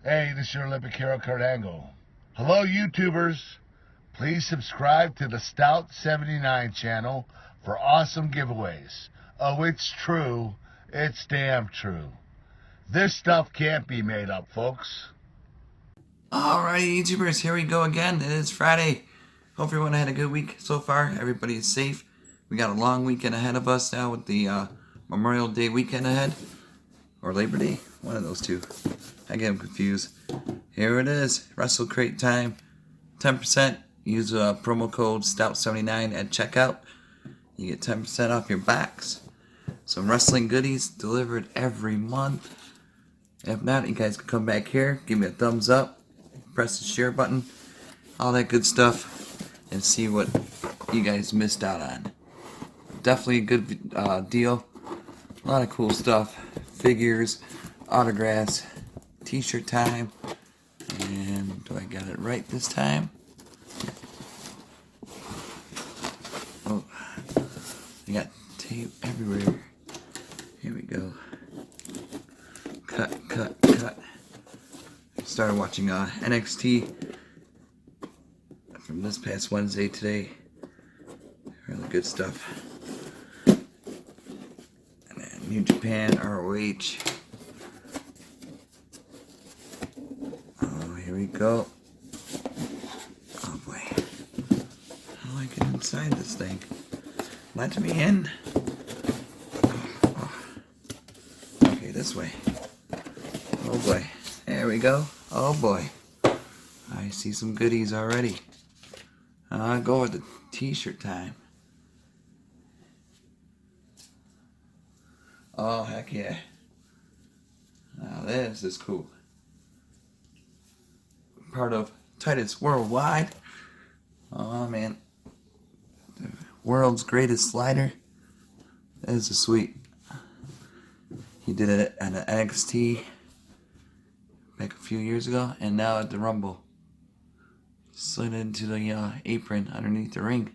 Hey, this is your Olympic hero, Kurt Angle. Hello, YouTubers. Please subscribe to the Stout 79 channel for awesome giveaways. Oh, it's true. It's damn true. This stuff can't be made up, folks. Alrighty, YouTubers, here we go again. It is Friday. Hope everyone had a good week so far. Everybody is safe. We got a long weekend ahead of us now with the Memorial Day weekend ahead. Or Labor Day. One of those two. I get them confused. Here it is. WrestleCrate time. 10%. Use promo code STOUT79 at checkout. You get 10% off your box. Some wrestling goodies delivered every month. If not, you guys can come back here. Give me a thumbs up. Press the share button. All that good stuff. And see what you guys missed out on. Definitely a good deal. A lot of cool stuff. Figures, autographs, t-shirt time, and do I got it right this time? Oh, I got tape everywhere. Here we go. Cut. I started watching NXT from this past Wednesday today. Really good stuff. New Japan, ROH. Oh, here we go. Oh boy. How do I get inside this thing? Let me in. Oh. Okay, this way. Oh boy. There we go. Oh boy. I see some goodies already. I'll go with the t-shirt time. Oh, heck yeah. Now this is cool. Part of Titus Worldwide. Oh, man. The world's greatest slider. That is a sweet. He did it at an NXT back a few years ago, and now at the Rumble. Slid into the apron underneath the ring.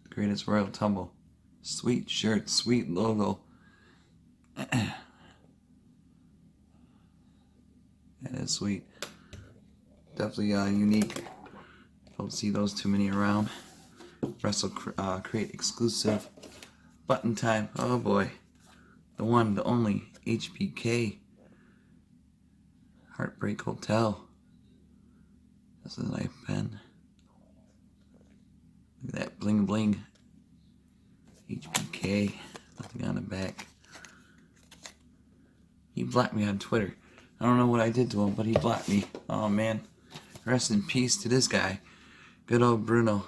Greatest Royal Tumble. Sweet shirt, sweet logo. That is sweet. Definitely unique. Don't see those too many around. WrestleCrate exclusive. Button time. Oh boy. The one, the only. HBK. Heartbreak Hotel. This is a knife pen. Look at that bling bling. HBK, nothing on the back. He blocked me on Twitter. I don't know what I did to him, but he blocked me. Oh man. Rest in peace to this guy. Good old Bruno.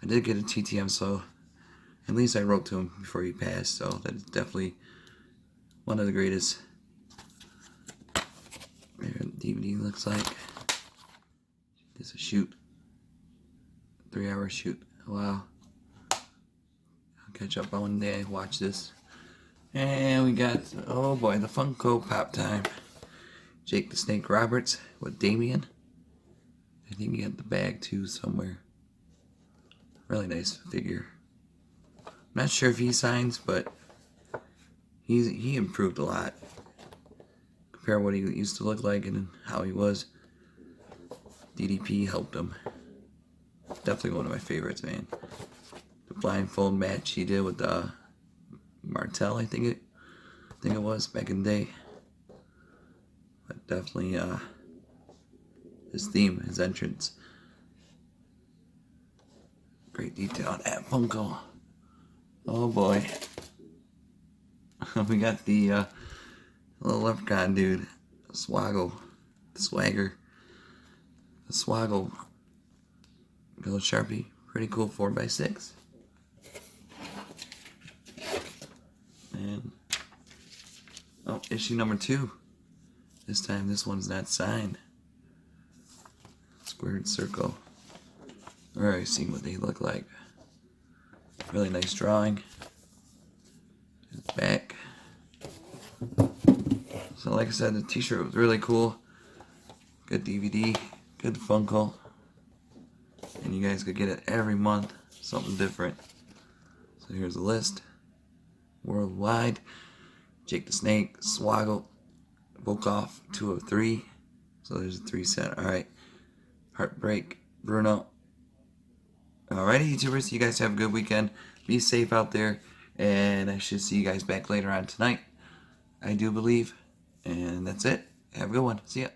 I did get a TTM, so at least I wrote to him before he passed, so that is definitely one of the greatest. There the DVD looks like. It's a shoot. 3-hour shoot. Wow. Catch up on one day, watch this. And we got, oh boy, the Funko Pop time. Jake the Snake Roberts with Damien. I think he got the bag too somewhere. Really nice figure. I'm not sure if he signs, but he improved a lot. Compare what he used to look like and how he was. DDP helped him. Definitely one of my favorites, man. The blindfold match he did with Martel, I think it was back in the day. But definitely his theme, his entrance. Great detail on that Funko. Oh boy. We got the little leprechaun dude, Swaggle, the Swagger. The Swaggle. Go Sharpie. Pretty cool 4x6. And oh, issue number 2. This time this one's not signed. Squared circle. Alright, see what they look like. Really nice drawing. Back. So like I said, the t-shirt was really cool. Good DVD. Good Funko. And you guys could get it every month. Something different. So here's a list. Worldwide. Jake the Snake, Swaggle, Volkov, 2 of 3. So there's a 3 set. Alright. Heartbreak, Bruno. Alrighty, YouTubers. You guys have a good weekend. Be safe out there. And I should see you guys back later on tonight. I do believe. And that's it. Have a good one. See ya.